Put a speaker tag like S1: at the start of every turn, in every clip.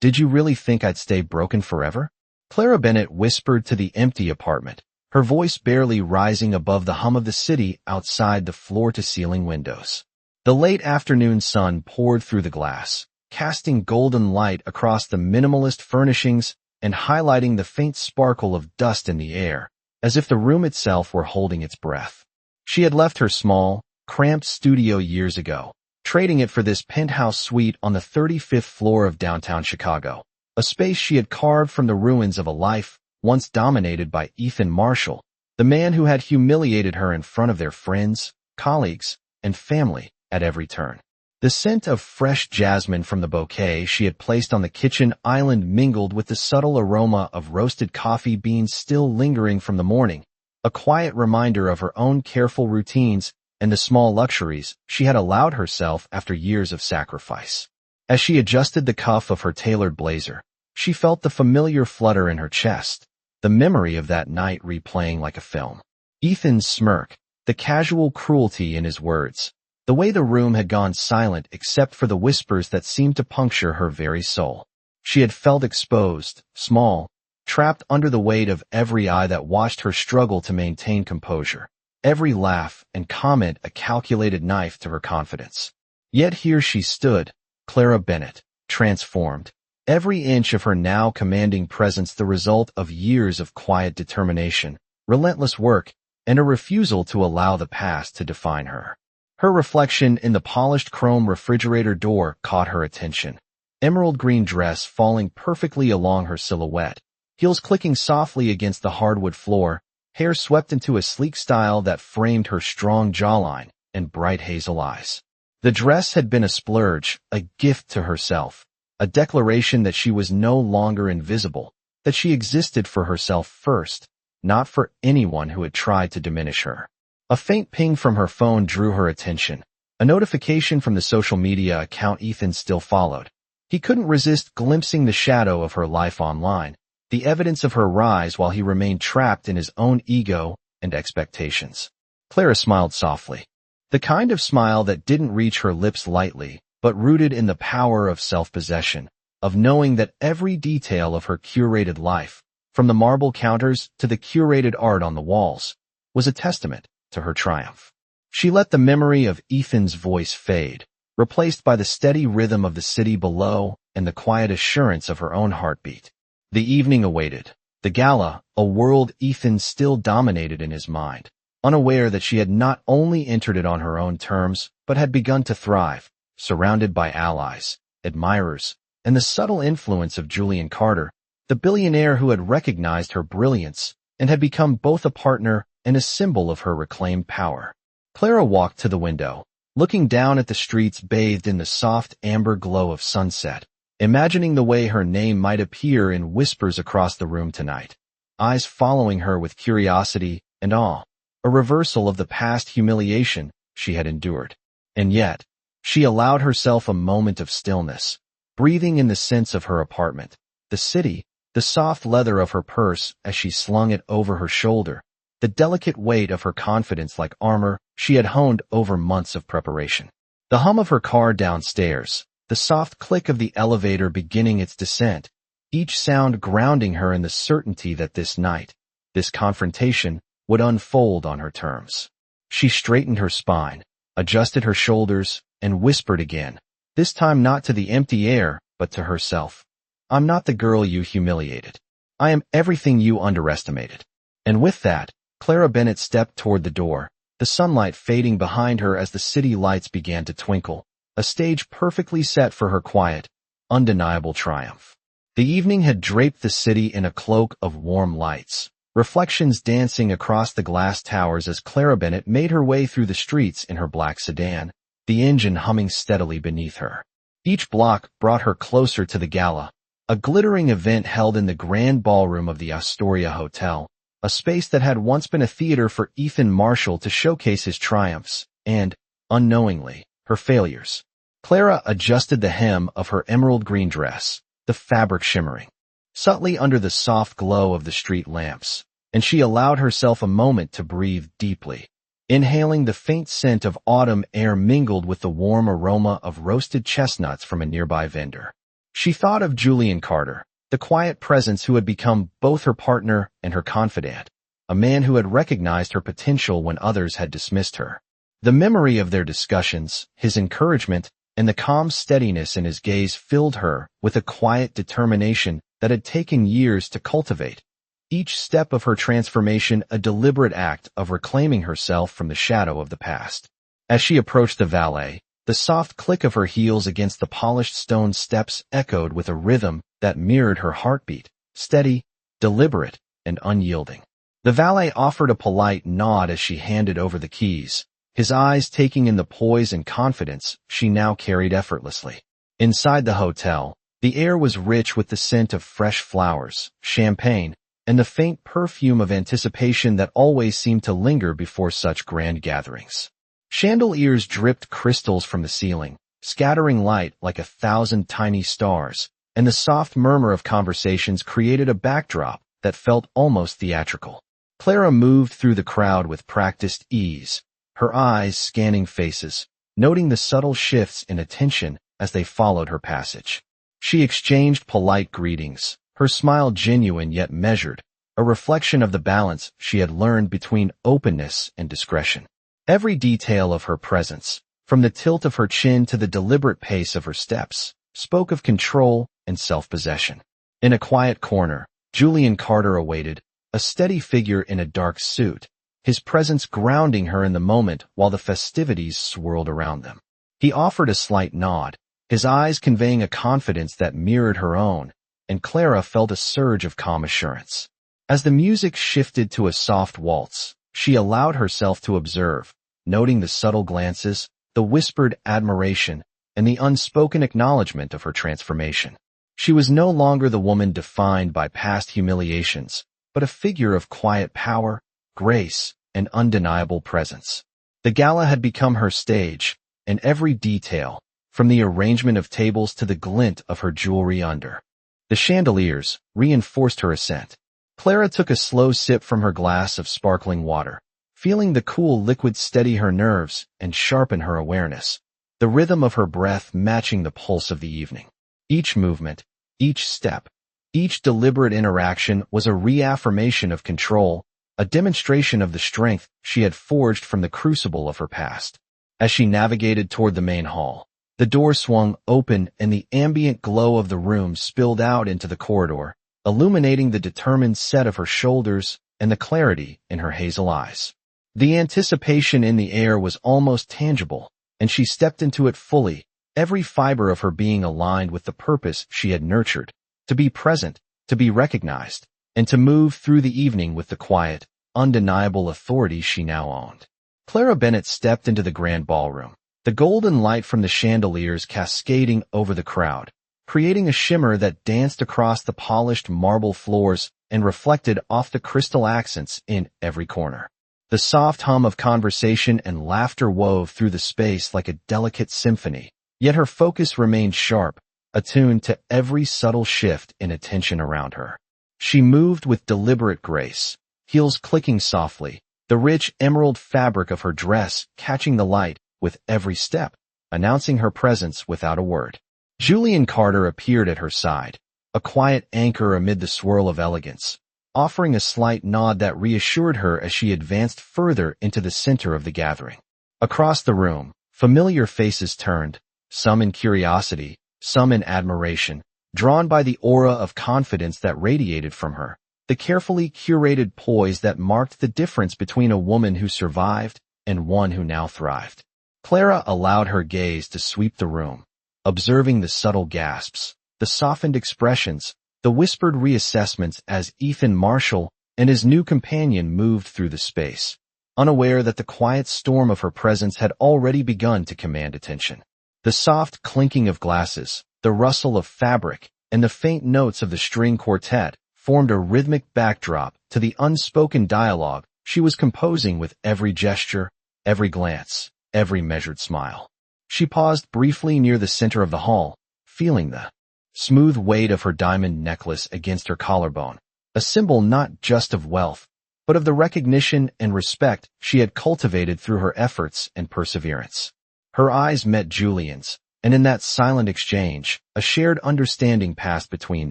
S1: Did you really think I'd stay broken forever? Clara Bennett whispered to the empty apartment, her voice barely rising above the hum of the city outside the floor-to-ceiling windows. The late afternoon sun poured through the glass, casting golden light across the minimalist furnishings and highlighting the faint sparkle of dust in the air, as if the room itself were holding its breath. She had left her small, cramped studio years ago, trading it for this penthouse suite on the 35th floor of downtown Chicago, a space she had carved from the ruins of a life once dominated by Ethan Marshall, the man who had humiliated her in front of their friends, colleagues, and family at every turn. The scent of fresh jasmine from the bouquet she had placed on the kitchen island mingled with the subtle aroma of roasted coffee beans still lingering from the morning, a quiet reminder of her own careful routines and the small luxuries she had allowed herself after years of sacrifice. As she adjusted the cuff of her tailored blazer, she felt the familiar flutter in her chest, the memory of that night replaying like a film. Ethan's smirk, the casual cruelty in his words, the way the room had gone silent except for the whispers that seemed to puncture her very soul. She had felt exposed, small, trapped under the weight of every eye that watched her struggle to maintain composure, every laugh and comment a calculated knife to her confidence. Yet here she stood, Clara Bennett, transformed, every inch of her now commanding presence the result of years of quiet determination, relentless work, and a refusal to allow the past to define her. Her reflection in the polished chrome refrigerator door caught her attention, emerald green dress falling perfectly along her silhouette, heels clicking softly against the hardwood floor, hair swept into a sleek style that framed her strong jawline and bright hazel eyes. The dress had been a splurge, a gift to herself, a declaration that she was no longer invisible, that she existed for herself first, not for anyone who had tried to diminish her. A faint ping from her phone drew her attention, a notification from the social media account Ethan still followed. He couldn't resist glimpsing the shadow of her life online, the evidence of her rise while he remained trapped in his own ego and expectations. Clara smiled softly, the kind of smile that didn't reach her lips lightly, but rooted in the power of self-possession, of knowing that every detail of her curated life, from the marble counters to the curated art on the walls, was a testament to her triumph. She let the memory of Ethan's voice fade, replaced by the steady rhythm of the city below and the quiet assurance of her own heartbeat. The evening awaited, the gala, a world Ethan still dominated in his mind, unaware that she had not only entered it on her own terms, but had begun to thrive, surrounded by allies, admirers, and the subtle influence of Julian Carter, the billionaire who had recognized her brilliance and had become both a partner and a symbol of her reclaimed power. Clara walked to the window, looking down at the streets bathed in the soft amber glow of sunset, imagining the way her name might appear in whispers across the room tonight, eyes following her with curiosity and awe, a reversal of the past humiliation she had endured. And yet, she allowed herself a moment of stillness, breathing in the scents of her apartment, the city, the soft leather of her purse as she slung it over her shoulder, the delicate weight of her confidence like armor she had honed over months of preparation. The hum of her car downstairs, the soft click of the elevator beginning its descent, each sound grounding her in the certainty that this night, this confrontation, would unfold on her terms. She straightened her spine, adjusted her shoulders, and whispered again, this time not to the empty air, but to herself. I'm not the girl you humiliated. I am everything you underestimated. And with that, Clara Bennett stepped toward the door, the sunlight fading behind her as the city lights began to twinkle, a stage perfectly set for her quiet, undeniable triumph. The evening had draped the city in a cloak of warm lights, reflections dancing across the glass towers as Clara Bennett made her way through the streets in her black sedan, the engine humming steadily beneath her. Each block brought her closer to the gala, a glittering event held in the grand ballroom of the Astoria Hotel, a space that had once been a theater for Ethan Marshall to showcase his triumphs and, unknowingly, her failures. Clara adjusted the hem of her emerald green dress, the fabric shimmering subtly under the soft glow of the street lamps, and she allowed herself a moment to breathe deeply, inhaling the faint scent of autumn air mingled with the warm aroma of roasted chestnuts from a nearby vendor. She thought of Julian Carter, the quiet presence who had become both her partner and her confidant, a man who had recognized her potential when others had dismissed her. The memory of their discussions, his encouragement, and the calm steadiness in his gaze filled her with a quiet determination that had taken years to cultivate. Each step of her transformation a deliberate act of reclaiming herself from the shadow of the past. As she approached the valet, the soft click of her heels against the polished stone steps echoed with a rhythm that mirrored her heartbeat, steady, deliberate, and unyielding. The valet offered a polite nod as she handed over the keys, his eyes taking in the poise and confidence she now carried effortlessly. Inside the hotel, the air was rich with the scent of fresh flowers, champagne, and the faint perfume of anticipation that always seemed to linger before such grand gatherings. Chandeliers dripped crystals from the ceiling, scattering light like 1,000 tiny stars, and the soft murmur of conversations created a backdrop that felt almost theatrical. Clara moved through the crowd with practiced ease, her eyes scanning faces, noting the subtle shifts in attention as they followed her passage. She exchanged polite greetings, her smile genuine yet measured, a reflection of the balance she had learned between openness and discretion. Every detail of her presence, from the tilt of her chin to the deliberate pace of her steps, spoke of control and self-possession. In a quiet corner, Julian Carter awaited, a steady figure in a dark suit, his presence grounding her in the moment while the festivities swirled around them. He offered a slight nod, his eyes conveying a confidence that mirrored her own, and Clara felt a surge of calm assurance. As the music shifted to a soft waltz, she allowed herself to observe, noting the subtle glances, the whispered admiration, and the unspoken acknowledgement of her transformation. She was no longer the woman defined by past humiliations, but a figure of quiet power, grace, and undeniable presence. The gala had become her stage, and every detail, from the arrangement of tables to the glint of her jewelry under the chandeliers, reinforced her assent. Clara took a slow sip from her glass of sparkling water, feeling the cool liquid steady her nerves and sharpen her awareness, the rhythm of her breath matching the pulse of the evening. Each movement, each step, each deliberate interaction was a reaffirmation of control, a demonstration of the strength she had forged from the crucible of her past. As she navigated toward the main hall, the door swung open and the ambient glow of the room spilled out into the corridor, illuminating the determined set of her shoulders and the clarity in her hazel eyes. The anticipation in the air was almost tangible, and she stepped into it fully, every fiber of her being aligned with the purpose she had nurtured, to be present, to be recognized, and to move through the evening with the quiet, undeniable authority she now owned. Clara Bennett stepped into the grand ballroom, the golden light from the chandeliers cascading over the crowd, creating a shimmer that danced across the polished marble floors and reflected off the crystal accents in every corner. The soft hum of conversation and laughter wove through the space like a delicate symphony, yet her focus remained sharp, attuned to every subtle shift in attention around her. She moved with deliberate grace, heels clicking softly, the rich emerald fabric of her dress catching the light with every step, announcing her presence without a word. Julian Carter appeared at her side, a quiet anchor amid the swirl of elegance, offering a slight nod that reassured her as she advanced further into the center of the gathering. Across the room, familiar faces turned, some in curiosity, some in admiration, drawn by the aura of confidence that radiated from her, the carefully curated poise that marked the difference between a woman who survived and one who now thrived. Clara allowed her gaze to sweep the room, observing the subtle gasps, the softened expressions, the whispered reassessments as Ethan Marshall and his new companion moved through the space, unaware that the quiet storm of her presence had already begun to command attention. The soft clinking of glasses, the rustle of fabric, and the faint notes of the string quartet formed a rhythmic backdrop to the unspoken dialogue she was composing with every gesture, every glance, every measured smile. She paused briefly near the center of the hall, feeling the smooth weight of her diamond necklace against her collarbone, a symbol not just of wealth, but of the recognition and respect she had cultivated through her efforts and perseverance. Her eyes met Julian's, and in that silent exchange, a shared understanding passed between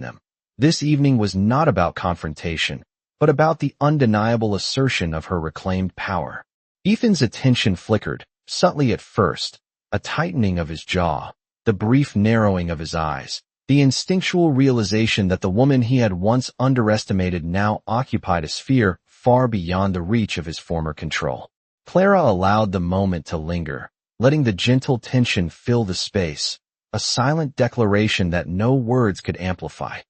S1: them. This evening was not about confrontation, but about the undeniable assertion of her reclaimed power. Ethan's attention flickered, subtly at first, a tightening of his jaw, the brief narrowing of his eyes, the instinctual realization that the woman he had once underestimated now occupied a sphere far beyond the reach of his former control. Clara allowed the moment to linger, letting the gentle tension fill the space, a silent declaration that no words could amplify.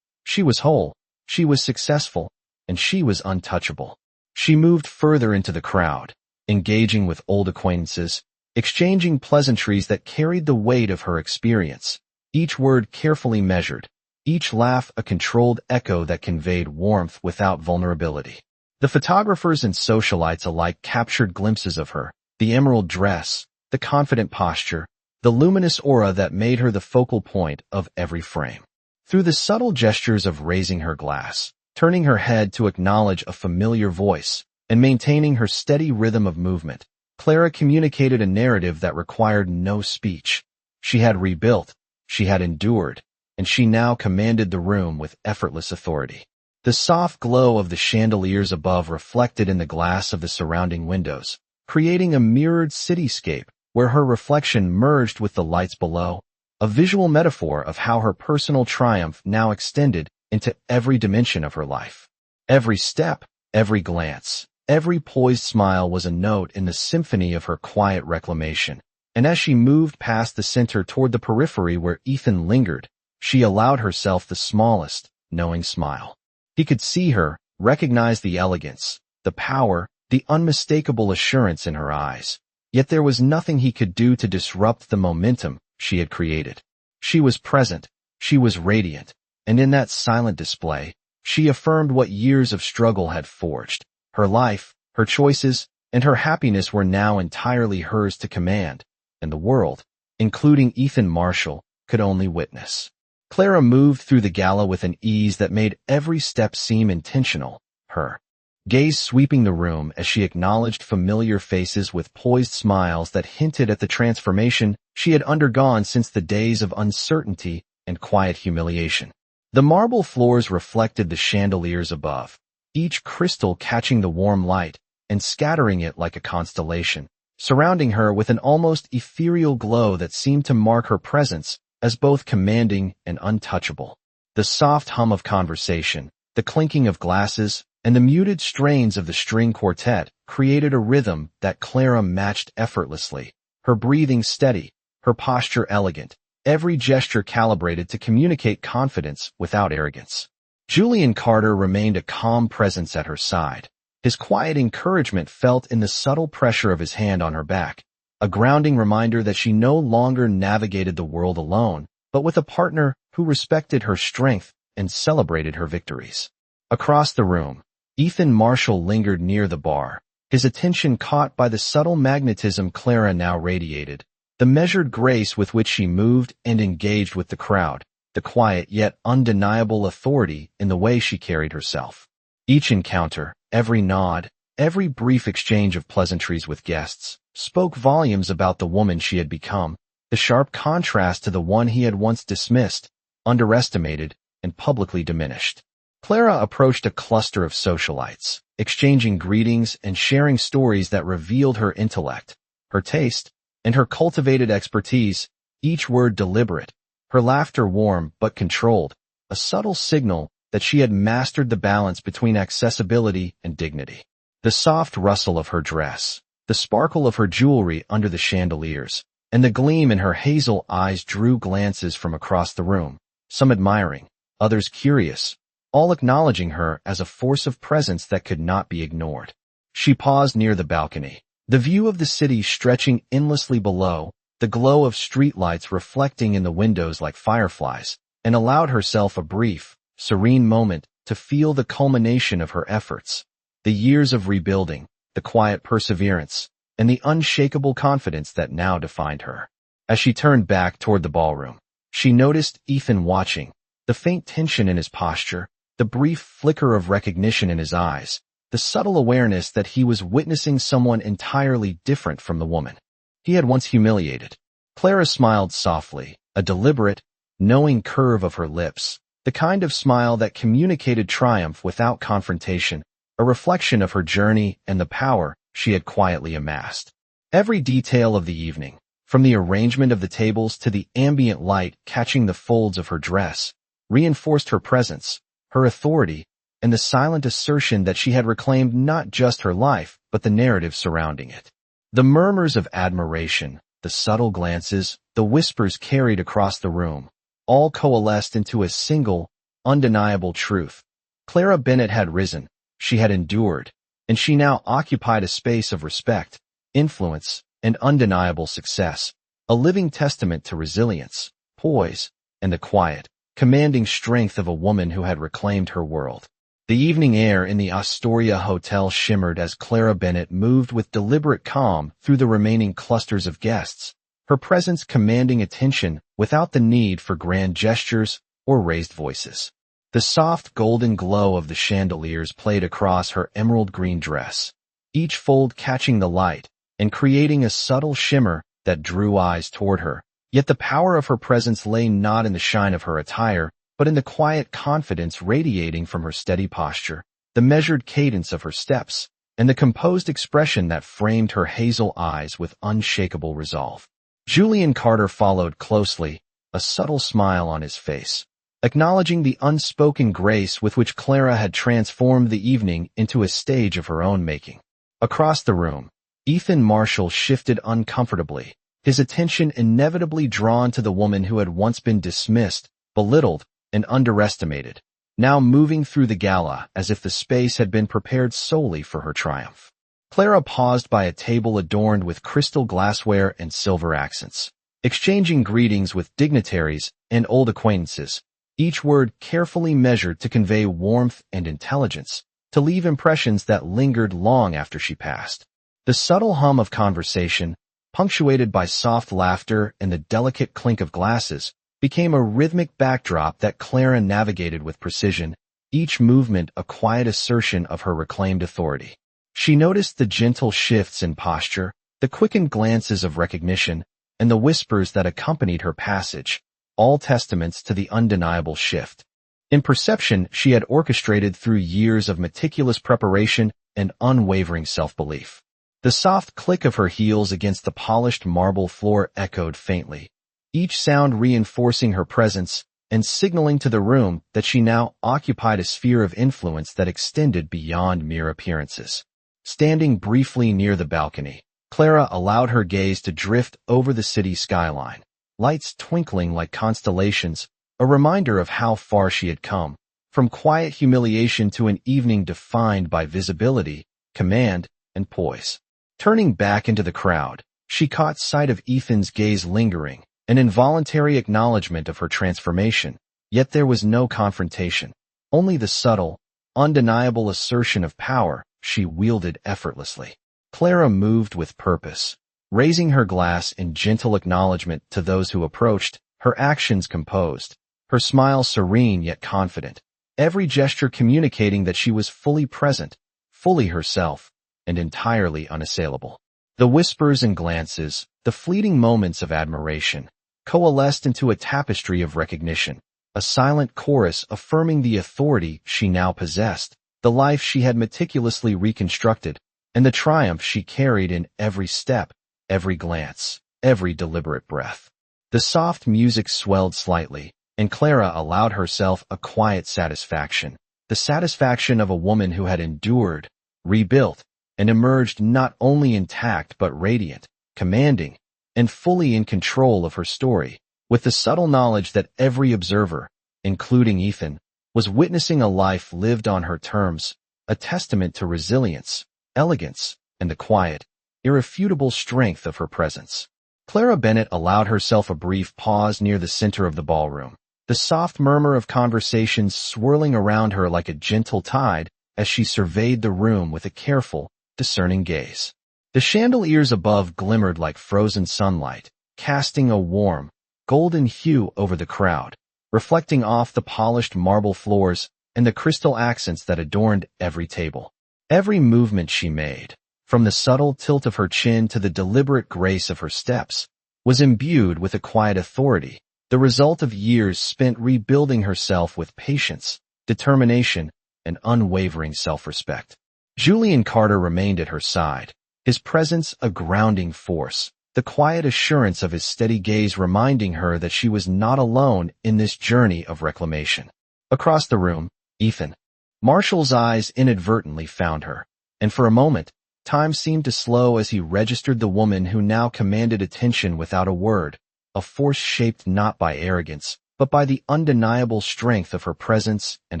S1: She was whole, she was successful, and she was untouchable. She moved further into the crowd, engaging with old acquaintances, exchanging pleasantries that carried the weight of her experience, each word carefully measured, each laugh a controlled echo that conveyed warmth without vulnerability. The photographers and socialites alike captured glimpses of her, the emerald dress, the confident posture, the luminous aura that made her the focal point of every frame. Through the subtle gestures of raising her glass, turning her head to acknowledge a familiar voice, and maintaining her steady rhythm of movement, Clara communicated a narrative that required no speech. She had rebuilt, she had endured, and she now commanded the room with effortless authority. The soft glow of the chandeliers above reflected in the glass of the surrounding windows, creating a mirrored cityscape where her reflection merged with the lights below, a visual metaphor of how her personal triumph now extended into every dimension of her life. Every step, every glance, every poised smile was a note in the symphony of her quiet reclamation, and as she moved past the center toward the periphery where Ethan lingered, she allowed herself the smallest, knowing smile. He could see her, recognize the elegance, the power, the unmistakable assurance in her eyes. Yet there was nothing he could do to disrupt the momentum she had created. She was present, she was radiant, and in that silent display, she affirmed what years of struggle had forged. Her life, her choices, and her happiness were now entirely hers to command, and the world, including Ethan Marshall, could only witness. Clara moved through the gala with an ease that made every step seem intentional, her gaze sweeping the room as she acknowledged familiar faces with poised smiles that hinted at the transformation she had undergone since the days of uncertainty and quiet humiliation. The marble floors reflected the chandeliers above, each crystal catching the warm light and scattering it like a constellation, surrounding her with an almost ethereal glow that seemed to mark her presence as both commanding and untouchable. The soft hum of conversation, the clinking of glasses, and the muted strains of the string quartet created a rhythm that Clara matched effortlessly, her breathing steady, her posture elegant, every gesture calibrated to communicate confidence without arrogance. Julian Carter remained a calm presence at her side, his quiet encouragement felt in the subtle pressure of his hand on her back, a grounding reminder that she no longer navigated the world alone, but with a partner who respected her strength and celebrated her victories. Across the room, Ethan Marshall lingered near the bar, his attention caught by the subtle magnetism Clara now radiated, the measured grace with which she moved and engaged with the crowd, the quiet yet undeniable authority in the way she carried herself. Each encounter, every nod, every brief exchange of pleasantries with guests, spoke volumes about the woman she had become, the sharp contrast to the one he had once dismissed, underestimated, and publicly diminished. Clara approached a cluster of socialites, exchanging greetings and sharing stories that revealed her intellect, her taste, and her cultivated expertise, each word deliberate, her laughter warm but controlled, a subtle signal that she had mastered the balance between accessibility and dignity. The soft rustle of her dress, the sparkle of her jewelry under the chandeliers, and the gleam in her hazel eyes drew glances from across the room, some admiring, others curious, all acknowledging her as a force of presence that could not be ignored. She paused near the balcony, the view of the city stretching endlessly below, the glow of streetlights reflecting in the windows like fireflies, and allowed herself a brief, serene moment to feel the culmination of her efforts. The years of rebuilding, the quiet perseverance, and the unshakable confidence that now defined her. As she turned back toward the ballroom, she noticed Ethan watching, the faint tension in his posture, the brief flicker of recognition in his eyes, the subtle awareness that he was witnessing someone entirely different from the woman he had once humiliated. Clara smiled softly, a deliberate, knowing curve of her lips, the kind of smile that communicated triumph without confrontation, a reflection of her journey and the power she had quietly amassed. Every detail of the evening, from the arrangement of the tables to the ambient light catching the folds of her dress, reinforced her presence, her authority, and the silent assertion that she had reclaimed not just her life, but the narrative surrounding it. The murmurs of admiration, the subtle glances, the whispers carried across the room, all coalesced into a single, undeniable truth. Clara Bennett had risen, she had endured, and she now occupied a space of respect, influence, and undeniable success, a living testament to resilience, poise, and the quiet, commanding strength of a woman who had reclaimed her world. The evening air in the Astoria Hotel shimmered as Clara Bennett moved with deliberate calm through the remaining clusters of guests, her presence commanding attention without the need for grand gestures or raised voices. The soft golden glow of the chandeliers played across her emerald green dress, each fold catching the light and creating a subtle shimmer that drew eyes toward her. Yet the power of her presence lay not in the shine of her attire, but in the quiet confidence radiating from her steady posture, the measured cadence of her steps, and the composed expression that framed her hazel eyes with unshakable resolve. Julian Carter followed closely, a subtle smile on his face, acknowledging the unspoken grace with which Clara had transformed the evening into a stage of her own making. Across the room, Ethan Marshall shifted uncomfortably, his attention inevitably drawn to the woman who had once been dismissed, belittled, and underestimated, now moving through the gala as if the space had been prepared solely for her triumph. Clara paused by a table adorned with crystal glassware and silver accents, exchanging greetings with dignitaries and old acquaintances, each word carefully measured to convey warmth and intelligence, to leave impressions that lingered long after she passed. The subtle hum of conversation, punctuated by soft laughter and the delicate clink of glasses, became a rhythmic backdrop that Clara navigated with precision, each movement a quiet assertion of her reclaimed authority. She noticed the gentle shifts in posture, the quickened glances of recognition, and the whispers that accompanied her passage, all testaments to the undeniable shift. In perception, she had orchestrated through years of meticulous preparation and unwavering self-belief. The soft click of her heels against the polished marble floor echoed faintly, each sound reinforcing her presence and signaling to the room that she now occupied a sphere of influence that extended beyond mere appearances. Standing briefly near the balcony, Clara allowed her gaze to drift over the city skyline, lights twinkling like constellations, a reminder of how far she had come, from quiet humiliation to an evening defined by visibility, command, and poise. Turning back into the crowd, she caught sight of Ethan's gaze lingering, an involuntary acknowledgement of her transformation, yet there was no confrontation, only the subtle, undeniable assertion of power she wielded effortlessly. Clara moved with purpose, raising her glass in gentle acknowledgement to those who approached, her actions composed, her smile serene yet confident, every gesture communicating that she was fully present, fully herself, and entirely unassailable. The whispers and glances, the fleeting moments of admiration, coalesced into a tapestry of recognition, a silent chorus affirming the authority she now possessed, the life she had meticulously reconstructed, and the triumph she carried in every step, every glance, every deliberate breath. The soft music swelled slightly, and Clara allowed herself a quiet satisfaction, the satisfaction of a woman who had endured, rebuilt, and emerged not only intact but radiant, commanding, and fully in control of her story, with the subtle knowledge that every observer, including Ethan, was witnessing a life lived on her terms, a testament to resilience, elegance, and the quiet, irrefutable strength of her presence. Clara Bennett allowed herself a brief pause near the center of the ballroom, the soft murmur of conversations swirling around her like a gentle tide as she surveyed the room with a careful, discerning gaze. The chandeliers above glimmered like frozen sunlight, casting a warm, golden hue over the crowd, reflecting off the polished marble floors and the crystal accents that adorned every table. Every movement she made, from the subtle tilt of her chin to the deliberate grace of her steps, was imbued with a quiet authority, the result of years spent rebuilding herself with patience, determination, and unwavering self-respect. Julian Carter remained at her side, his presence a grounding force, the quiet assurance of his steady gaze reminding her that she was not alone in this journey of reclamation. Across the room, Ethan Marshall's eyes inadvertently found her, and for a moment, time seemed to slow as he registered the woman who now commanded attention without a word, a force shaped not by arrogance, but by the undeniable strength of her presence and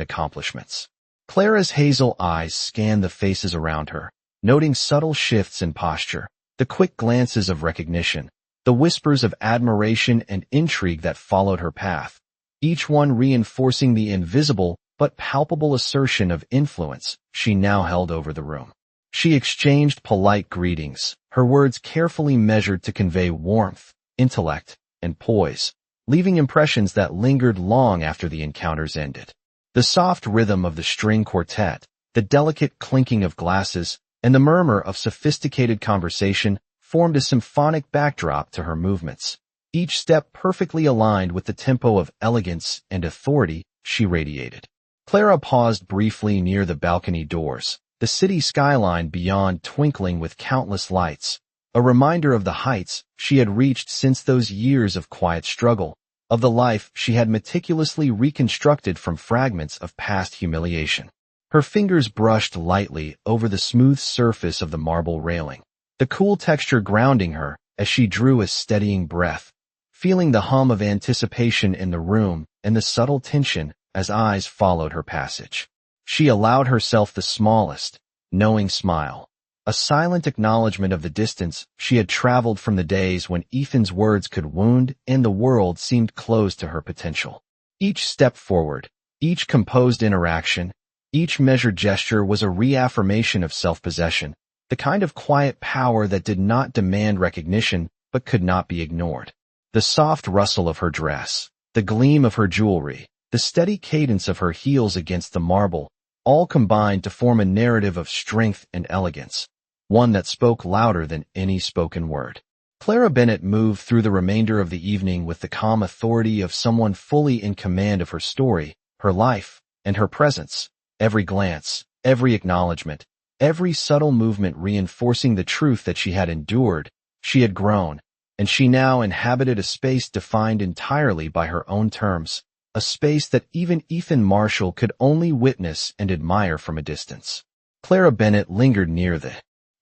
S1: accomplishments. Clara's hazel eyes scanned the faces around her, noting subtle shifts in posture, the quick glances of recognition, the whispers of admiration and intrigue that followed her path, each one reinforcing the invisible but palpable assertion of influence she now held over the room. She exchanged polite greetings, her words carefully measured to convey warmth, intellect, and poise, leaving impressions that lingered long after the encounters ended. The soft rhythm of the string quartet, the delicate clinking of glasses, and the murmur of sophisticated conversation formed a symphonic backdrop to her movements, each step perfectly aligned with the tempo of elegance and authority she radiated. Clara paused briefly near the balcony doors, the city skyline beyond twinkling with countless lights, a reminder of the heights she had reached since those years of quiet struggle, of the life she had meticulously reconstructed from fragments of past humiliation. Her fingers brushed lightly over the smooth surface of the marble railing, the cool texture grounding her as she drew a steadying breath, feeling the hum of anticipation in the room and the subtle tension as eyes followed her passage. She allowed herself the smallest, knowing smile, a silent acknowledgement of the distance she had traveled from the days when Ethan's words could wound and the world seemed closed to her potential. Each step forward, each composed interaction, each measured gesture was a reaffirmation of self-possession, the kind of quiet power that did not demand recognition but could not be ignored. The soft rustle of her dress, the gleam of her jewelry, the steady cadence of her heels against the marble, all combined to form a narrative of strength and elegance, one that spoke louder than any spoken word. Clara Bennett moved through the remainder of the evening with the calm authority of someone fully in command of her story, her life, and her presence, every glance, every acknowledgement, every subtle movement reinforcing the truth that she had endured, she had grown, and she now inhabited a space defined entirely by her own terms, a space that even Ethan Marshall could only witness and admire from a distance. Clara Bennett lingered near the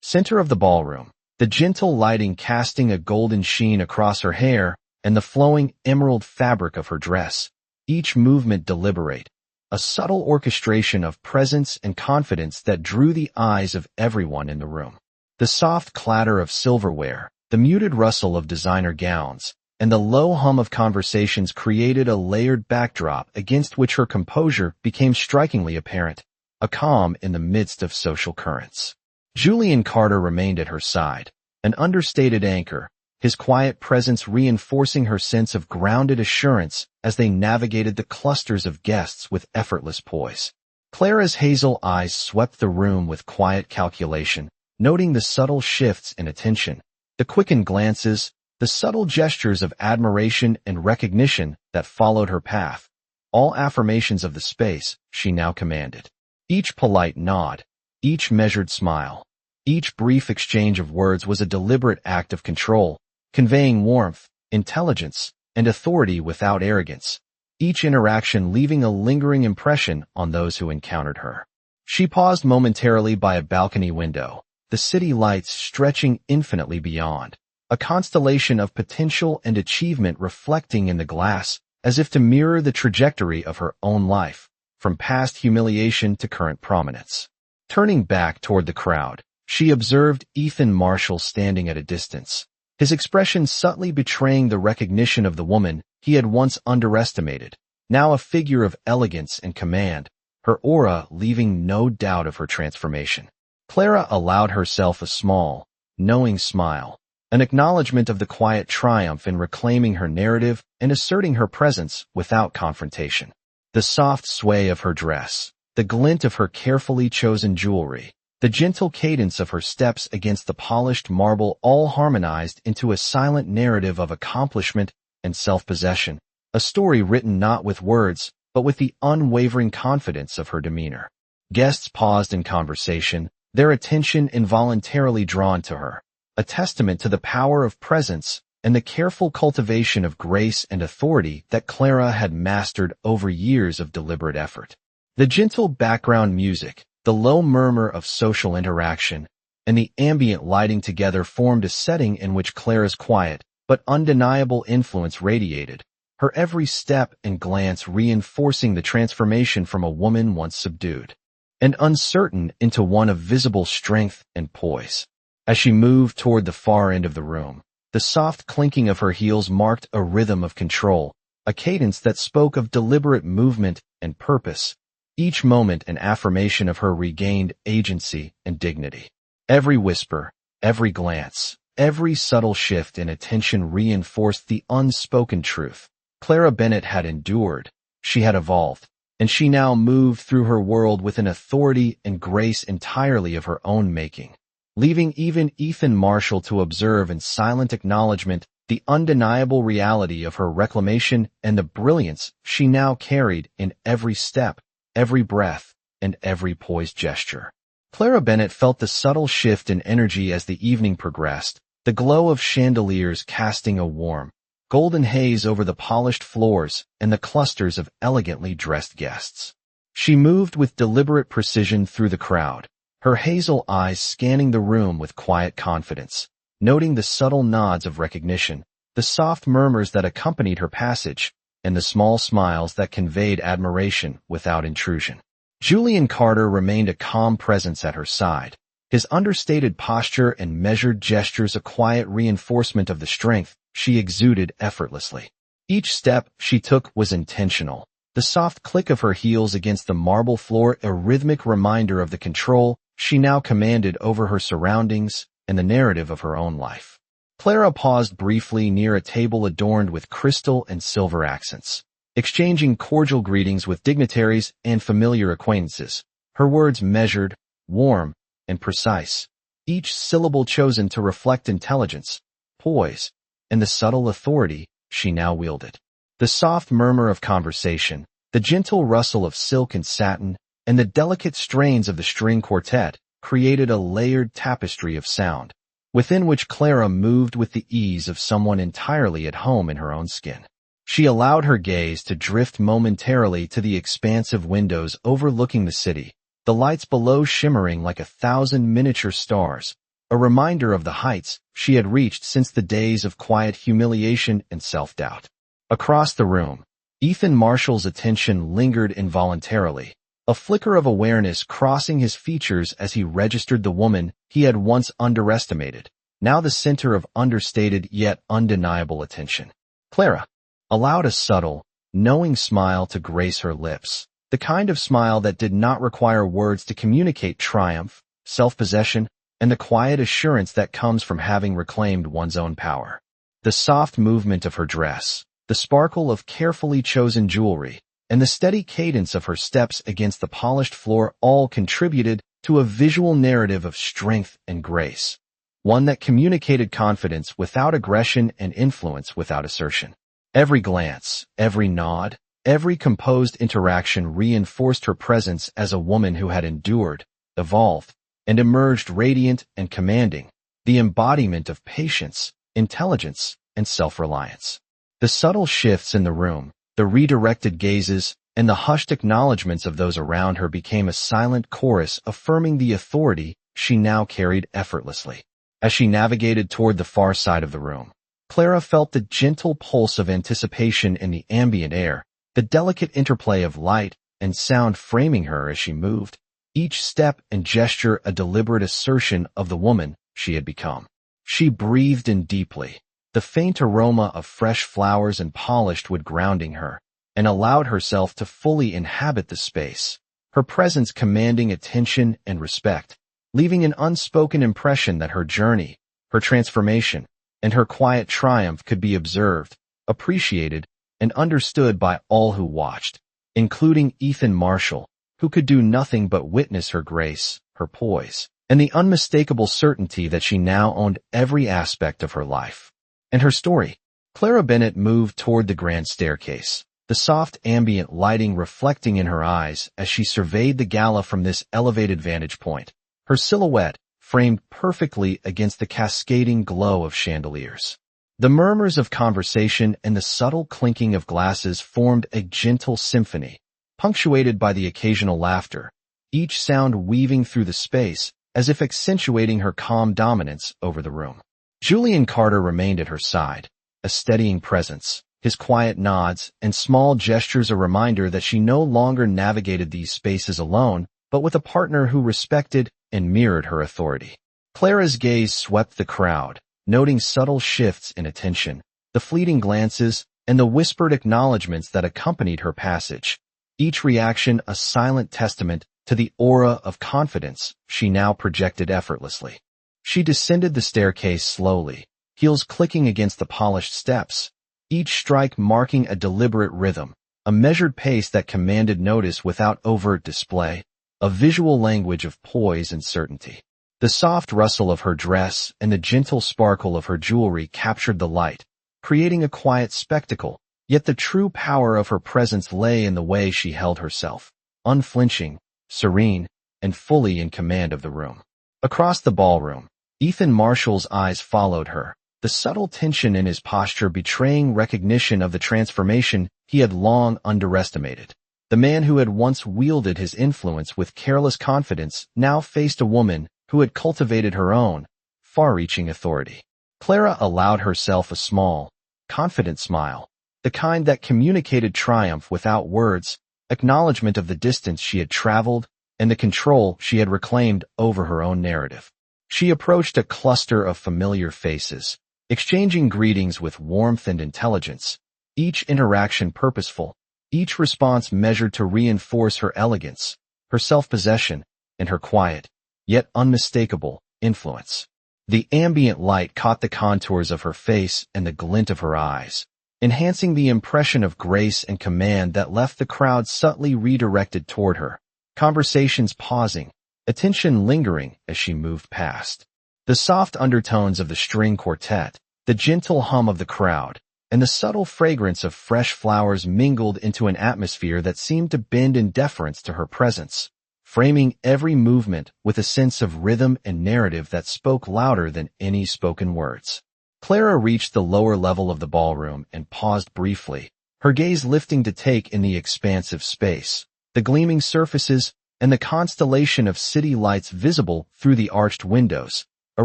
S1: center of the ballroom, the gentle lighting casting a golden sheen across her hair and the flowing emerald fabric of her dress, each movement deliberate, a subtle orchestration of presence and confidence that drew the eyes of everyone in the room. The soft clatter of silverware, the muted rustle of designer gowns, and the low hum of conversations created a layered backdrop against which her composure became strikingly apparent, a calm in the midst of social currents. Julian Carter remained at her side, an understated anchor, his quiet presence reinforcing her sense of grounded assurance as they navigated the clusters of guests with effortless poise. Clara's hazel eyes swept the room with quiet calculation, noting the subtle shifts in attention, the quickened glances, the subtle gestures of admiration and recognition that followed her path, all affirmations of the space she now commanded. Each polite nod, each measured smile, each brief exchange of words was a deliberate act of control, conveying warmth, intelligence, and authority without arrogance, each interaction leaving a lingering impression on those who encountered her. She paused momentarily by a balcony window, the city lights stretching infinitely beyond, a constellation of potential and achievement reflecting in the glass as if to mirror the trajectory of her own life, from past humiliation to current prominence. Turning back toward the crowd, she observed Ethan Marshall standing at a distance, his expression subtly betraying the recognition of the woman he had once underestimated, now a figure of elegance and command, her aura leaving no doubt of her transformation. Clara allowed herself a small, knowing smile, an acknowledgement of the quiet triumph in reclaiming her narrative and asserting her presence without confrontation. The soft sway of her dress, the glint of her carefully chosen jewelry, The gentle cadence of her steps against the polished marble all harmonized into a silent narrative of accomplishment and self-possession, a story written not with words, but with the unwavering confidence of her demeanor. Guests paused in conversation, their attention involuntarily drawn to her, a testament to the power of presence and the careful cultivation of grace and authority that Clara had mastered over years of deliberate effort. The gentle background music, the low murmur of social interaction, and the ambient lighting together formed a setting in which Clara's quiet but undeniable influence radiated, her every step and glance reinforcing the transformation from a woman once subdued and uncertain into one of visible strength and poise. As she moved toward the far end of the room, the soft clinking of her heels marked a rhythm of control, a cadence that spoke of deliberate movement and purpose, each moment an affirmation of her regained agency and dignity. Every whisper, every glance, every subtle shift in attention reinforced the unspoken truth. Clara Bennett had endured, she had evolved, and she now moved through her world with an authority and grace entirely of her own making, leaving even Ethan Marshall to observe in silent acknowledgement the undeniable reality of her reclamation and the brilliance she now carried in every step, every breath, and every poised gesture. Clara Bennett felt the subtle shift in energy as the evening progressed, the glow of chandeliers casting a warm, golden haze over the polished floors and the clusters of elegantly dressed guests. She moved with deliberate precision through the crowd, her hazel eyes scanning the room with quiet confidence, noting the subtle nods of recognition, the soft murmurs that accompanied her passage, and the small smiles that conveyed admiration without intrusion. Julian Carter remained a calm presence at her side, his understated posture and measured gestures a quiet reinforcement of the strength she exuded effortlessly. Each step she took was intentional, the soft click of her heels against the marble floor a rhythmic reminder of the control she now commanded over her surroundings and the narrative of her own life. Clara paused briefly near a table adorned with crystal and silver accents, exchanging cordial greetings with dignitaries and familiar acquaintances, her words measured, warm, and precise, each syllable chosen to reflect intelligence, poise, and the subtle authority she now wielded. The soft murmur of conversation, the gentle rustle of silk and satin, and the delicate strains of the string quartet created a layered tapestry of sound, within which Clara moved with the ease of someone entirely at home in her own skin. She allowed her gaze to drift momentarily to the expansive windows overlooking the city, the lights below shimmering like 1,000 miniature stars, a reminder of the heights she had reached since the days of quiet humiliation and self-doubt. Across the room, Ethan Marshall's attention lingered involuntarily, a flicker of awareness crossing his features as he registered the woman he had once underestimated, now the center of understated yet undeniable attention. Clara allowed a subtle, knowing smile to grace her lips, the kind of smile that did not require words to communicate triumph, self-possession, and the quiet assurance that comes from having reclaimed one's own power. The soft movement of her dress, the sparkle of carefully chosen jewelry, and the steady cadence of her steps against the polished floor all contributed to a visual narrative of strength and grace, one that communicated confidence without aggression and influence without assertion. Every glance, every nod, every composed interaction reinforced her presence as a woman who had endured, evolved, and emerged radiant and commanding, the embodiment of patience, intelligence, and self-reliance. The subtle shifts in the room, the redirected gazes, and the hushed acknowledgments of those around her became a silent chorus affirming the authority she now carried effortlessly. As she navigated toward the far side of the room, Clara felt the gentle pulse of anticipation in the ambient air, the delicate interplay of light and sound framing her as she moved, each step and gesture a deliberate assertion of the woman she had become. She breathed in deeply, the faint aroma of fresh flowers and polished wood grounding her, and allowed herself to fully inhabit the space, her presence commanding attention and respect, leaving an unspoken impression that her journey, her transformation, and her quiet triumph could be observed, appreciated, and understood by all who watched, including Ethan Marshall, who could do nothing but witness her grace, her poise, and the unmistakable certainty that she now owned every aspect of her life. And her story. Clara Bennett moved toward the grand staircase, the soft ambient lighting reflecting in her eyes as she surveyed the gala from this elevated vantage point, her silhouette framed perfectly against the cascading glow of chandeliers. The murmurs of conversation and the subtle clinking of glasses formed a gentle symphony, punctuated by the occasional laughter, each sound weaving through the space as if accentuating her calm dominance over the room. Julian Carter remained at her side, a steadying presence, his quiet nods and small gestures a reminder that she no longer navigated these spaces alone, but with a partner who respected and mirrored her authority. Clara's gaze swept the crowd, noting subtle shifts in attention, the fleeting glances, and the whispered acknowledgments that accompanied her passage, each reaction a silent testament to the aura of confidence she now projected effortlessly. She descended the staircase slowly, heels clicking against the polished steps, each strike marking a deliberate rhythm, a measured pace that commanded notice without overt display, a visual language of poise and certainty. The soft rustle of her dress and the gentle sparkle of her jewelry captured the light, creating a quiet spectacle, yet the true power of her presence lay in the way she held herself, unflinching, serene, and fully in command of the room. Across the ballroom, Ethan Marshall's eyes followed her, the subtle tension in his posture betraying recognition of the transformation he had long underestimated. The man who had once wielded his influence with careless confidence now faced a woman who had cultivated her own, far-reaching authority. Clara allowed herself a small, confident smile, the kind that communicated triumph without words, acknowledgement of the distance she had traveled, and the control she had reclaimed over her own narrative. She approached a cluster of familiar faces, exchanging greetings with warmth and intelligence, each interaction purposeful, each response measured to reinforce her elegance, her self-possession, and her quiet, yet unmistakable, influence. The ambient light caught the contours of her face and the glint of her eyes, enhancing the impression of grace and command that left the crowd subtly redirected toward her, conversations pausing, attention lingering as she moved past. The soft undertones of the string quartet, the gentle hum of the crowd, and the subtle fragrance of fresh flowers mingled into an atmosphere that seemed to bend in deference to her presence, framing every movement with a sense of rhythm and narrative that spoke louder than any spoken words. Clara reached the lower level of the ballroom and paused briefly, her gaze lifting to take in the expansive space, the gleaming surfaces, and the constellation of city lights visible through the arched windows, a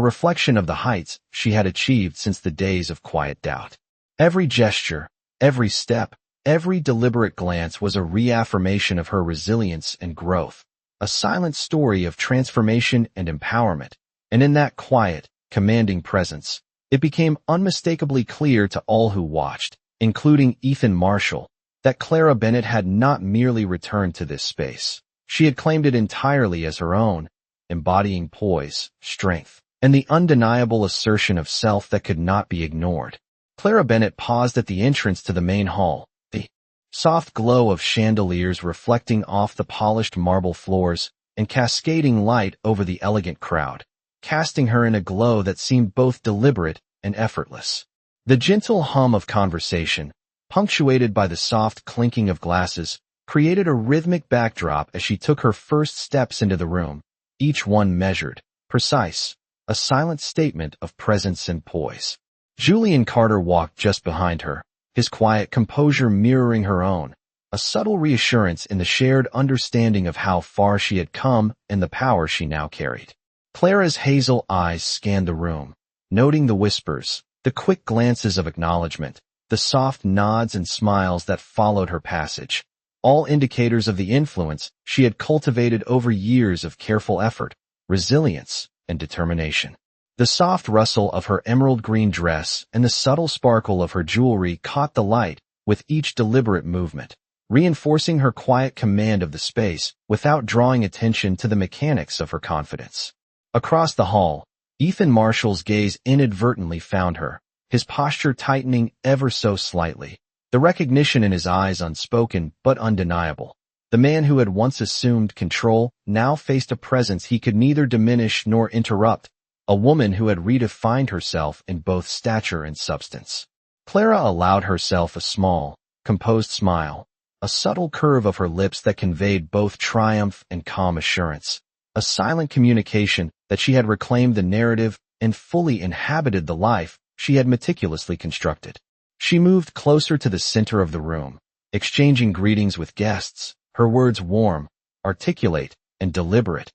S1: reflection of the heights she had achieved since the days of quiet doubt. Every gesture, every step, every deliberate glance was a reaffirmation of her resilience and growth, a silent story of transformation and empowerment, and in that quiet, commanding presence, it became unmistakably clear to all who watched, including Ethan Marshall, that Clara Bennett had not merely returned to this space. She had claimed it entirely as her own, embodying poise, strength, and the undeniable assertion of self that could not be ignored. Clara Bennett paused at the entrance to the main hall, the soft glow of chandeliers reflecting off the polished marble floors and cascading light over the elegant crowd, casting her in a glow that seemed both deliberate and effortless. The gentle hum of conversation, punctuated by the soft clinking of glasses, created a rhythmic backdrop as she took her first steps into the room, each one measured, precise, a silent statement of presence and poise. Julian Carter walked just behind her, his quiet composure mirroring her own, a subtle reassurance in the shared understanding of how far she had come and the power she now carried. Clara's hazel eyes scanned the room, noting the whispers, the quick glances of acknowledgement, the soft nods and smiles that followed her passage, all indicators of the influence she had cultivated over years of careful effort, resilience, and determination. The soft rustle of her emerald green dress and the subtle sparkle of her jewelry caught the light with each deliberate movement, reinforcing her quiet command of the space without drawing attention to the mechanics of her confidence. Across the hall, Ethan Marshall's gaze inadvertently found her, his posture tightening ever so slightly, the recognition in his eyes unspoken but undeniable. The man who had once assumed control now faced a presence he could neither diminish nor interrupt, a woman who had redefined herself in both stature and substance. Clara allowed herself a small, composed smile, a subtle curve of her lips that conveyed both triumph and calm assurance, a silent communication that she had reclaimed the narrative and fully inhabited the life she had meticulously constructed. She moved closer to the center of the room, exchanging greetings with guests, her words warm, articulate, and deliberate,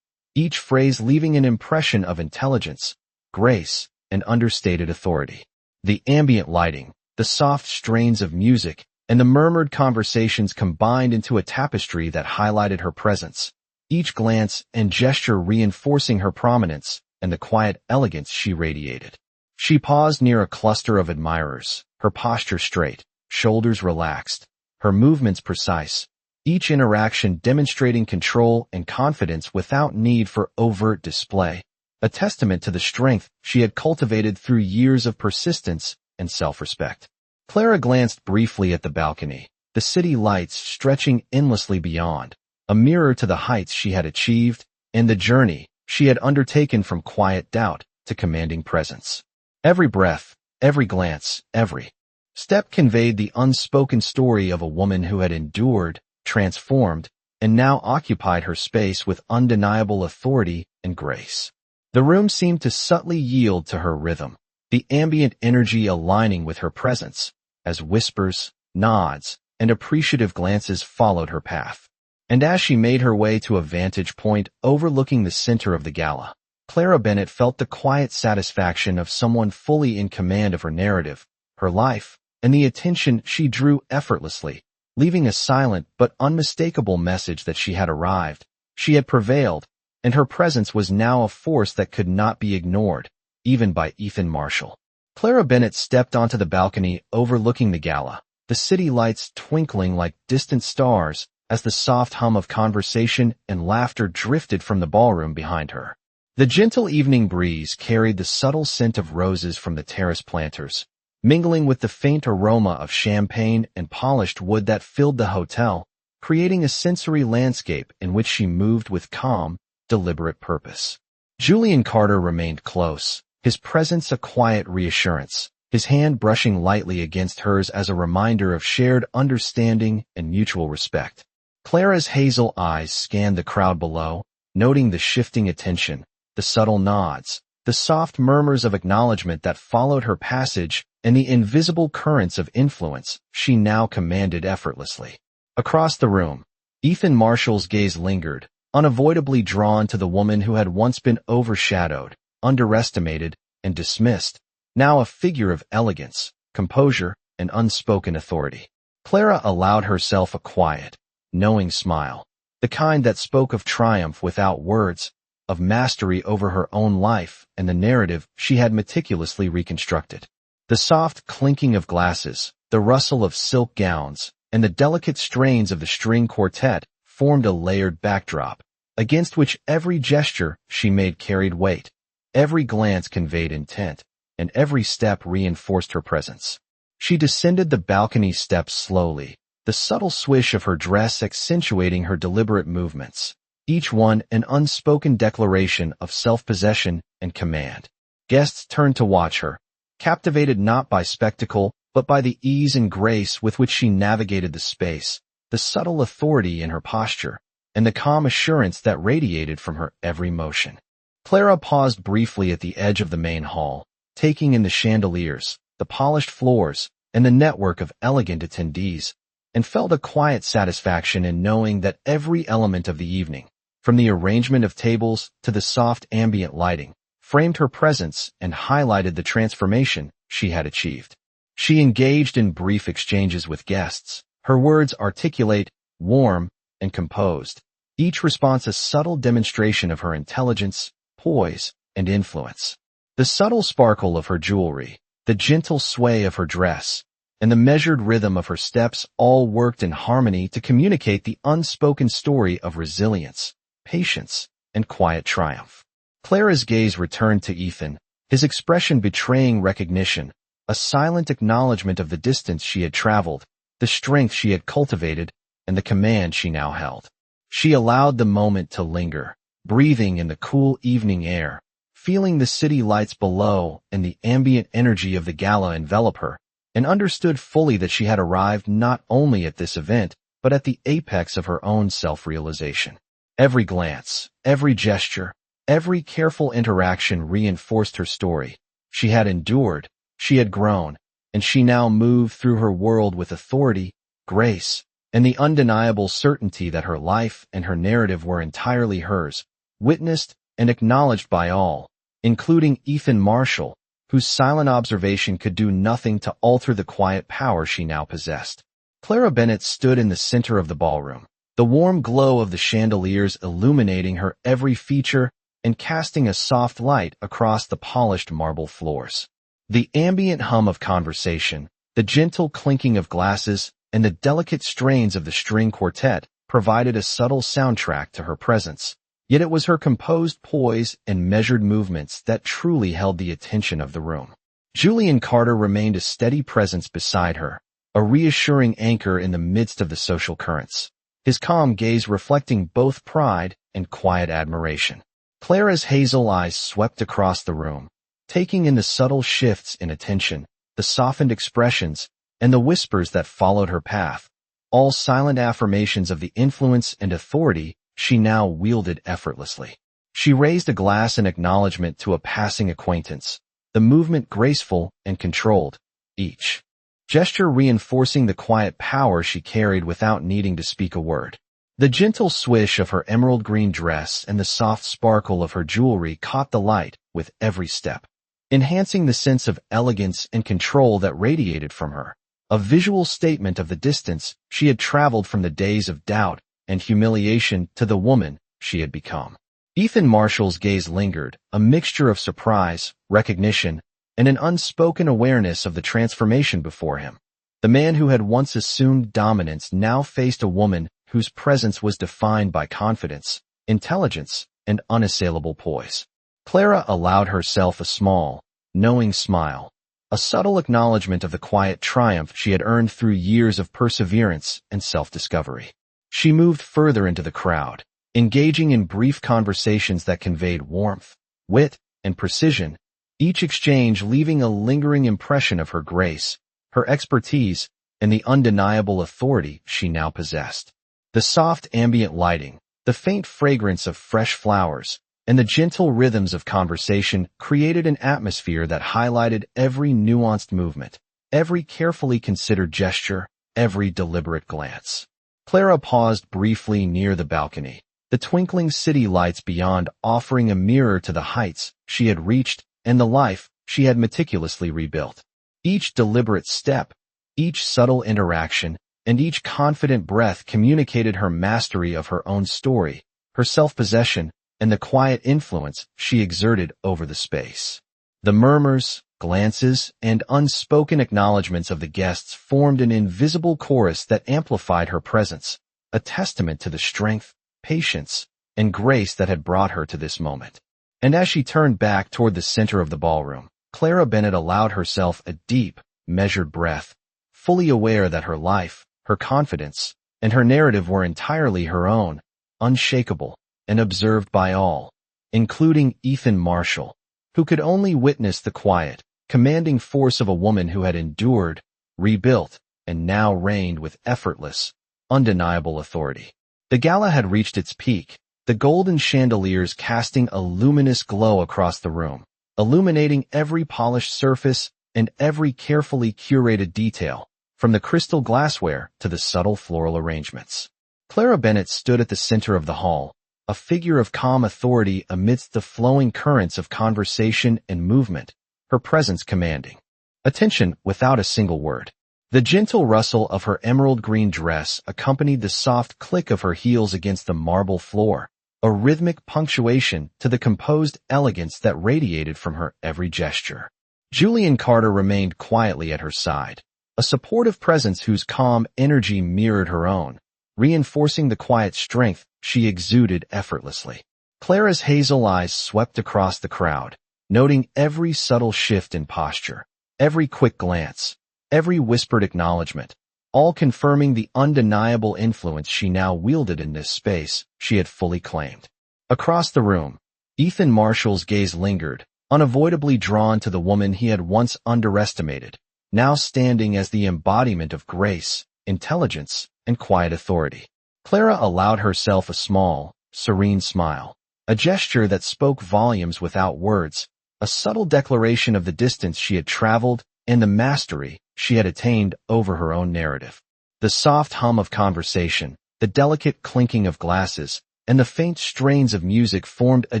S1: each phrase leaving an impression of intelligence, grace, and understated authority. The ambient lighting, the soft strains of music, and the murmured conversations combined into a tapestry that highlighted her presence, each glance and gesture reinforcing her prominence and the quiet elegance she radiated. She paused near a cluster of admirers, her posture straight, shoulders relaxed, her movements precise, each interaction demonstrating control and confidence without need for overt display, a testament to the strength she had cultivated through years of persistence and self-respect. Clara glanced briefly at the balcony, the city lights stretching endlessly beyond, a mirror to the heights she had achieved and the journey she had undertaken from quiet doubt to commanding presence. Every breath, every glance, every step conveyed the unspoken story of a woman who had endured, transformed, and now occupied her space with undeniable authority and grace. The room seemed to subtly yield to her rhythm, the ambient energy aligning with her presence, as whispers, nods, and appreciative glances followed her path. And as she made her way to a vantage point overlooking the center of the gala, Clara Bennett felt the quiet satisfaction of someone fully in command of her narrative, her life, and the attention she drew effortlessly, leaving a silent but unmistakable message that she had arrived, she had prevailed, and her presence was now a force that could not be ignored, even by Ethan Marshall. Clara Bennett stepped onto the balcony overlooking the gala, the city lights twinkling like distant stars as the soft hum of conversation and laughter drifted from the ballroom behind her. The gentle evening breeze carried the subtle scent of roses from the terrace planters, mingling with the faint aroma of champagne and polished wood that filled the hotel, creating a sensory landscape in which she moved with calm, deliberate purpose. Julian Carter remained close, his presence a quiet reassurance, his hand brushing lightly against hers as a reminder of shared understanding and mutual respect. Clara's hazel eyes scanned the crowd below, noting the shifting attention, the subtle nods, the soft murmurs of acknowledgement that followed her passage, and the invisible currents of influence she now commanded effortlessly. Across the room, Ethan Marshall's gaze lingered, unavoidably drawn to the woman who had once been overshadowed, underestimated, and dismissed, now a figure of elegance, composure, and unspoken authority. Clara allowed herself a quiet, knowing smile, the kind that spoke of triumph without words, of mastery over her own life and the narrative she had meticulously reconstructed. The soft clinking of glasses, the rustle of silk gowns, and the delicate strains of the string quartet formed a layered backdrop, against which every gesture she made carried weight, every glance conveyed intent, and every step reinforced her presence. She descended the balcony steps slowly, the subtle swish of her dress accentuating her deliberate movements, each one an unspoken declaration of self-possession and command. Guests turned to watch her, captivated not by spectacle, but by the ease and grace with which she navigated the space, the subtle authority in her posture, and the calm assurance that radiated from her every motion. Clara paused briefly at the edge of the main hall, taking in the chandeliers, the polished floors, and the network of elegant attendees, and felt a quiet satisfaction in knowing that every element of the evening, from the arrangement of tables to the soft ambient lighting, framed her presence and highlighted the transformation she had achieved. She engaged in brief exchanges with guests, her words articulate, warm, and composed, each response a subtle demonstration of her intelligence, poise, and influence. The subtle sparkle of her jewelry, the gentle sway of her dress, and the measured rhythm of her steps all worked in harmony to communicate the unspoken story of resilience, patience, and quiet triumph. Clara's gaze returned to Ethan, his expression betraying recognition, a silent acknowledgement of the distance she had traveled, the strength she had cultivated, and the command she now held. She allowed the moment to linger, breathing in the cool evening air, feeling the city lights below and the ambient energy of the gala envelop her, and understood fully that she had arrived not only at this event, but at the apex of her own self-realization. Every glance, every gesture, every careful interaction reinforced her story. She had endured, she had grown, and she now moved through her world with authority, grace, and the undeniable certainty that her life and her narrative were entirely hers, witnessed and acknowledged by all, including Ethan Marshall, whose silent observation could do nothing to alter the quiet power she now possessed. Clara Bennett stood in the center of the ballroom, the warm glow of the chandeliers illuminating her every feature and casting a soft light across the polished marble floors. The ambient hum of conversation, the gentle clinking of glasses, and the delicate strains of the string quartet provided a subtle soundtrack to her presence. Yet it was her composed poise and measured movements that truly held the attention of the room. Julian Carter remained a steady presence beside her, a reassuring anchor in the midst of the social currents, his calm gaze reflecting both pride and quiet admiration. Clara's hazel eyes swept across the room, taking in the subtle shifts in attention, the softened expressions, and the whispers that followed her path, all silent affirmations of the influence and authority she now wielded effortlessly. She raised a glass in acknowledgement to a passing acquaintance, the movement graceful and controlled, each gesture reinforcing the quiet power she carried without needing to speak a word. The gentle swish of her emerald green dress and the soft sparkle of her jewelry caught the light with every step, enhancing the sense of elegance and control that radiated from her, a visual statement of the distance she had traveled from the days of doubt and humiliation to the woman she had become. Ethan Marshall's gaze lingered, a mixture of surprise, recognition, and an unspoken awareness of the transformation before him. The man who had once assumed dominance now faced a woman whose presence was defined by confidence, intelligence, and unassailable poise. Clara allowed herself a small, knowing smile, a subtle acknowledgement of the quiet triumph she had earned through years of perseverance and self-discovery. She moved further into the crowd, engaging in brief conversations that conveyed warmth, wit, and precision, each exchange leaving a lingering impression of her grace, her expertise, and the undeniable authority she now possessed. The soft ambient lighting, the faint fragrance of fresh flowers, and the gentle rhythms of conversation created an atmosphere that highlighted every nuanced movement, every carefully considered gesture, every deliberate glance. Clara paused briefly near the balcony, the twinkling city lights beyond offering a mirror to the heights she had reached and the life she had meticulously rebuilt. Each deliberate step, each subtle interaction, and each confident breath communicated her mastery of her own story, her self-possession, and the quiet influence she exerted over the space. The murmurs, glances, and unspoken acknowledgments of the guests formed an invisible chorus that amplified her presence, a testament to the strength, patience, and grace that had brought her to this moment. And as she turned back toward the center of the ballroom, Clara Bennett allowed herself a deep, measured breath, fully aware that her life, her confidence, and her narrative were entirely her own, unshakable, and observed by all, including Ethan Marshall, who could only witness the quiet, commanding force of a woman who had endured, rebuilt, and now reigned with effortless, undeniable authority. The gala had reached its peak, the golden chandeliers casting a luminous glow across the room, illuminating every polished surface and every carefully curated detail, from the crystal glassware to the subtle floral arrangements. Clara Bennett stood at the center of the hall, a figure of calm authority amidst the flowing currents of conversation and movement, her presence commanding attention without a single word. The gentle rustle of her emerald green dress accompanied the soft click of her heels against the marble floor, a rhythmic punctuation to the composed elegance that radiated from her every gesture. Julian Carter remained quietly at her side, a supportive presence whose calm energy mirrored her own, reinforcing the quiet strength she exuded effortlessly. Clara's hazel eyes swept across the crowd, noting every subtle shift in posture, every quick glance, every whispered acknowledgement, all confirming the undeniable influence she now wielded in this space she had fully claimed. Across the room, Ethan Marshall's gaze lingered, unavoidably drawn to the woman he had once underestimated, now standing as the embodiment of grace, intelligence, and quiet authority. Clara allowed herself a small, serene smile, a gesture that spoke volumes without words, a subtle declaration of the distance she had traveled and the mastery she had attained over her own narrative. The soft hum of conversation, the delicate clinking of glasses, and the faint strains of music formed a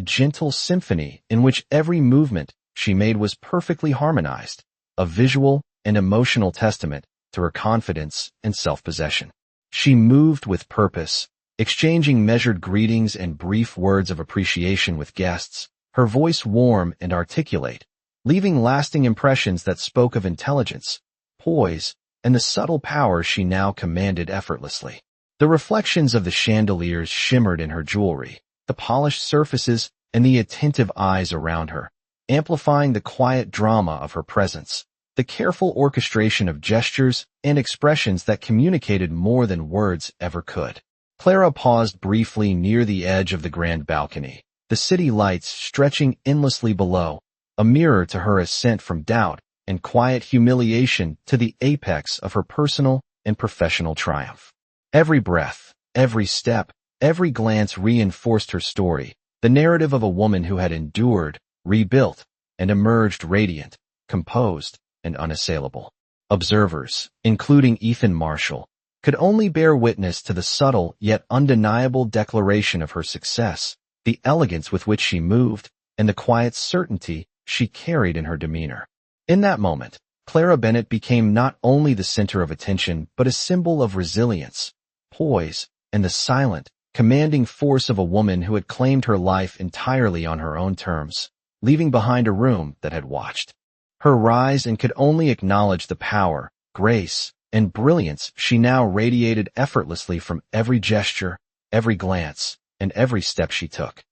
S1: gentle symphony in which every movement she made was perfectly harmonized, a visual and emotional testament to her confidence and self-possession. She moved with purpose, exchanging measured greetings and brief words of appreciation with guests, her voice warm and articulate, leaving lasting impressions that spoke of intelligence, poise, and the subtle power she now commanded effortlessly. The reflections of the chandeliers shimmered in her jewelry, the polished surfaces and the attentive eyes around her, amplifying the quiet drama of her presence, the careful orchestration of gestures and expressions that communicated more than words ever could. Clara paused briefly near the edge of the grand balcony, the city lights stretching endlessly below, a mirror to her ascent from doubt and quiet humiliation to the apex of her personal and professional triumph. Every breath, every step, every glance reinforced her story, the narrative of a woman who had endured, rebuilt, and emerged radiant, composed, and unassailable. Observers, including Ethan Marshall, could only bear witness to the subtle yet undeniable declaration of her success, the elegance with which she moved, and the quiet certainty she carried in her demeanor. In that moment, Clara Bennett became not only the center of attention but a symbol of resilience, poise, and the silent, commanding force of a woman who had claimed her life entirely on her own terms, leaving behind a room that had watched her rise and could only acknowledge the power, grace, and brilliance she now radiated effortlessly from every gesture, every glance, and every step she took.